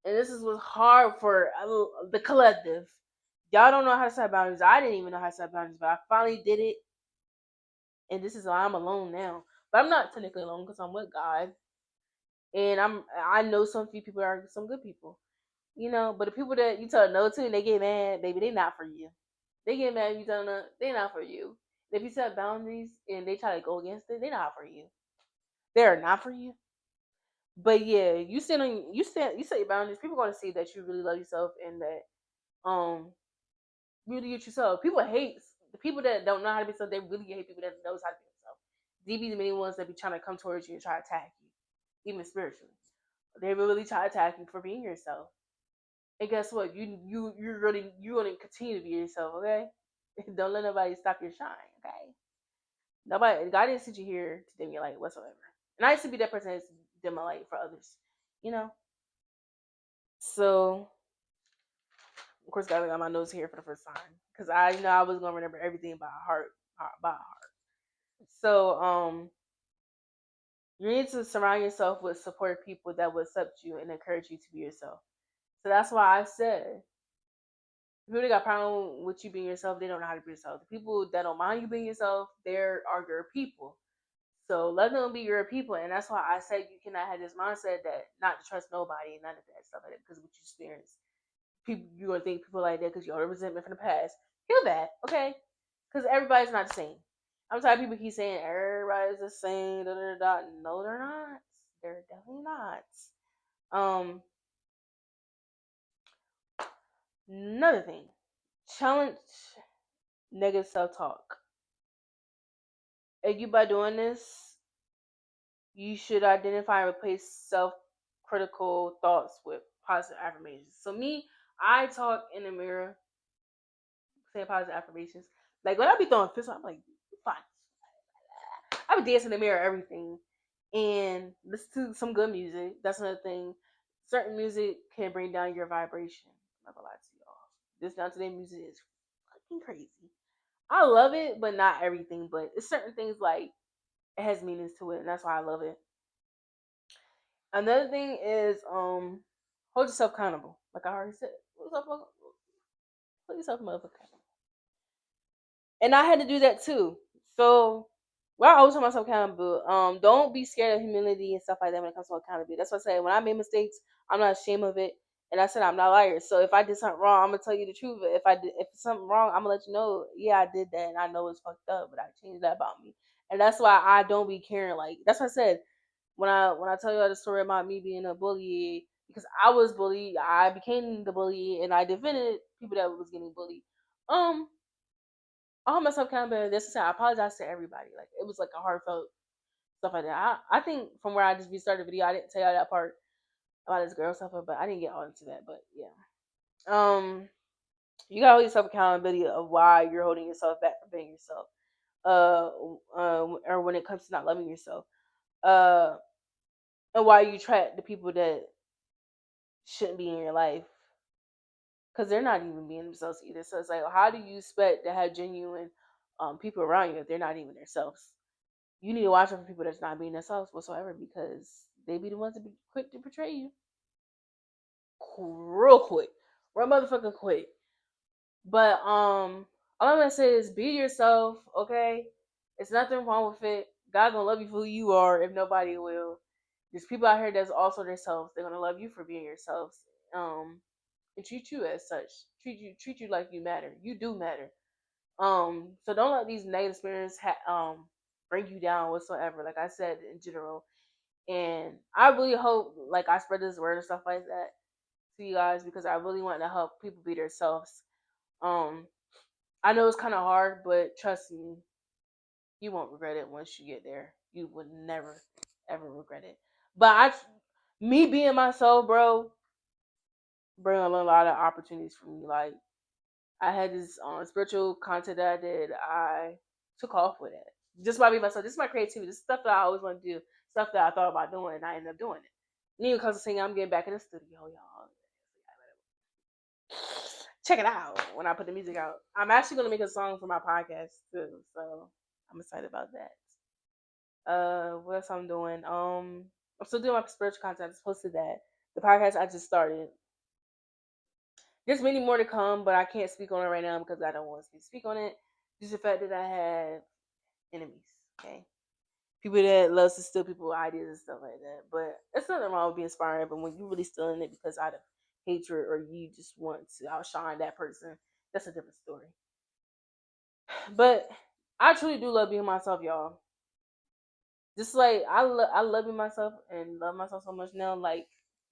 And this is what's hard for the collective. Y'all don't know how to set boundaries. I didn't even know how to set boundaries, but I finally did it. And this is why I'm alone now. But I'm not technically alone because I'm with God, and I know some few people are some good people, you know. But the people that you tell no to and they get mad, baby, they not for you. They get mad if you tell them they not for you. If you set boundaries and they try to go against it, they not for you. They are not for you. But yeah, you set your boundaries. People are gonna see that you really love yourself and that really get yourself. People hate the people that don't know how to be themselves. They really hate people that knows how to be themselves. These be the many ones that be trying to come towards you and try to attack you, even spiritually. They really try to attack you for being yourself. And guess what? You're gonna continue to be yourself. Okay, don't let nobody stop your shine. Okay, nobody. God didn't send you here to dim your light whatsoever. And I used to be that person that used to dim my light for others. You know. So of course, God got my nose here for the first time because I know I was gonna remember everything by heart, by heart. So You need to surround yourself with supportive people that will accept you and encourage you to be yourself. So that's why I said, people that got problem with you being yourself, they don't know how to be yourself. The people that don't mind you being yourself, there are your people. So let them be your people, and that's why I said you cannot have this mindset that not to trust nobody and none of that stuff like that because of what you experience. People, you're gonna think people like that because you all the resentment from the past. Heal that, okay? Because everybody's not the same. I'm tired of people keep saying everybody's the same. Da, da, da. No, they're not. They're definitely not. Um, Another thing, challenge negative self talk. If you by doing this, you should identify and replace self critical thoughts with positive affirmations. So me, I talk in the mirror, saying positive affirmations. Like when I be throwing fists, I'm like, fine. I be dancing in the mirror, everything, and listen to some good music. That's another thing. Certain music can bring down your vibration. I'm not gonna lie to y'all. This down today music is fucking crazy. I love it, but not everything. But it's certain things like it has meanings to it, and that's why I love it. Another thing is hold yourself accountable. Like I already said, hold yourself motherfucker accountable. And I had to do that too. So well, I always hold myself accountable. Don't be scared of humility and stuff like that when it comes to accountability. That's what I say. When I made mistakes, I'm not ashamed of it. And I said I'm not a liar. So if I did something wrong, I'm gonna tell you the truth. If it's something wrong, I'm gonna let you know. Yeah, I did that, and I know it's fucked up, but I changed that about me. And that's why I don't be caring. Like that's what I said when I tell you the story about me being a bully because I was bullied, I became the bully, and I defended people that was getting bullied. Um, I hold myself accountable. This is how I apologize to everybody. Like it was like a heartfelt stuff like that. I think from where I just restarted the video, I didn't tell y'all that part about this girl stuff, but I didn't get all into that. But yeah, you gotta hold yourself accountability of why you're holding yourself back from being yourself. Or when it comes to not loving yourself. Uh, and why you attract the people that shouldn't be in your life because they're not even being themselves either. So it's like, how do you expect to have genuine people around you if they're not even themselves? You need to watch out for people that's not being themselves whatsoever because they be the ones that be quick to betray you real quick, real motherfucking quick. But all I'm gonna say is be yourself, okay? It's nothing wrong with it. God gonna love you for who you are if nobody will. There's people out here that's also themselves. They're gonna love you for being yourselves. Um, and treat you as such. Treat you like you matter. You do matter. So don't let these negative experiences bring you down whatsoever. Like I said in general, and I really hope like I spread this word and stuff like that to you guys because I really want to help people be themselves. Um, I know it's kind of hard, but trust me, you won't regret it once you get there. You would never ever regret it. But me being myself, bro, bring a lot of opportunities for me. Like I had this spiritual content that I did. I took off with it just by being myself. This is my creativity. This is stuff that I always want to do. Stuff that I thought about doing, and I ended up doing it. And even because of singing, I'm getting back in the studio, y'all. Check it out when I put the music out. I'm actually gonna make a song for my podcast too, so I'm excited about that. What else I'm doing? I'm still doing my spiritual content. I just posted that. The podcast I just started. There's many more to come, but I can't speak on it right now because I don't want to speak on it. Just the fact that I have enemies. Okay, people that loves to steal people's ideas and stuff like that. But it's nothing wrong with being inspired. But when you really stealing it because out of hatred or you just want to outshine that person, that's a different story. But I truly do love being myself, y'all. Just like I love being myself and love myself so much now. Like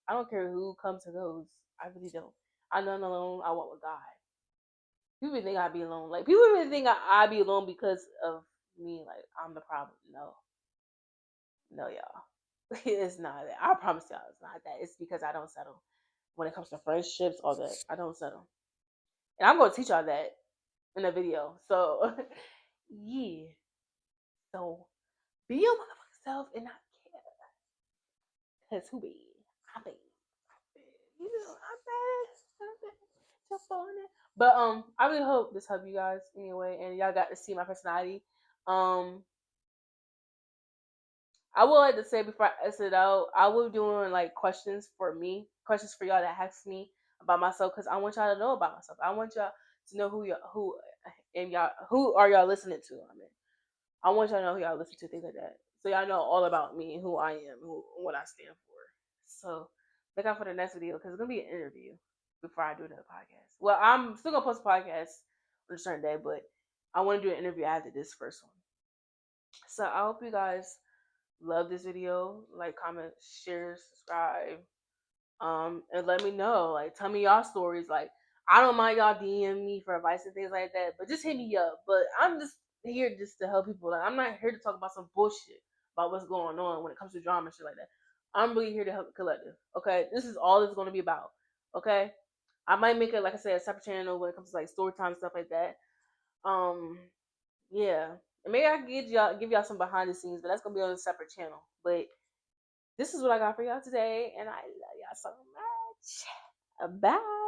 I don't care who comes or goes. I really don't. I'm not alone. I walk with God. People really think I be alone. Like people really think I be alone because of me. Like I'm the problem. No, no, y'all. It's not that. I promise y'all, it's not that. It's because I don't settle when it comes to friendships. All that I don't settle, and I'm gonna teach y'all that in a video. So yeah. So be your motherfucking self and not care. Cause who be? I be. You know, I'm bad. Just on it. But I really hope this helped you guys anyway, and y'all got to see my personality. Um, I would like to say before I exit out, I will be doing like questions for me, questions for y'all that ask me about myself, because I want y'all to know about myself. I want y'all to know who are y'all listening to. I mean, I want y'all to know who y'all listen to, things like that. So y'all know all about me, who I am, what I stand for. So look out for the next video because it's gonna be an interview before I do another podcast. Well, I'm still gonna post a podcast on a certain day, but I want to do an interview after this first one. So I hope you guys love this video. Like, comment, share, subscribe. And let me know. Like, tell me y'all stories. Like, I don't mind y'all DM me for advice and things like that, but just hit me up. But I'm just here just to help people. Like, I'm not here to talk about some bullshit about what's going on when it comes to drama and shit like that. I'm really here to help the collective. Okay, this is all it's going to be about. Okay, I might make it, like I said, a separate channel when it comes to like story time and stuff like that. Yeah, and maybe I can give y'all some behind the scenes, but that's gonna be on a separate channel. But this is what I got for y'all today, and I love y'all so much. Bye.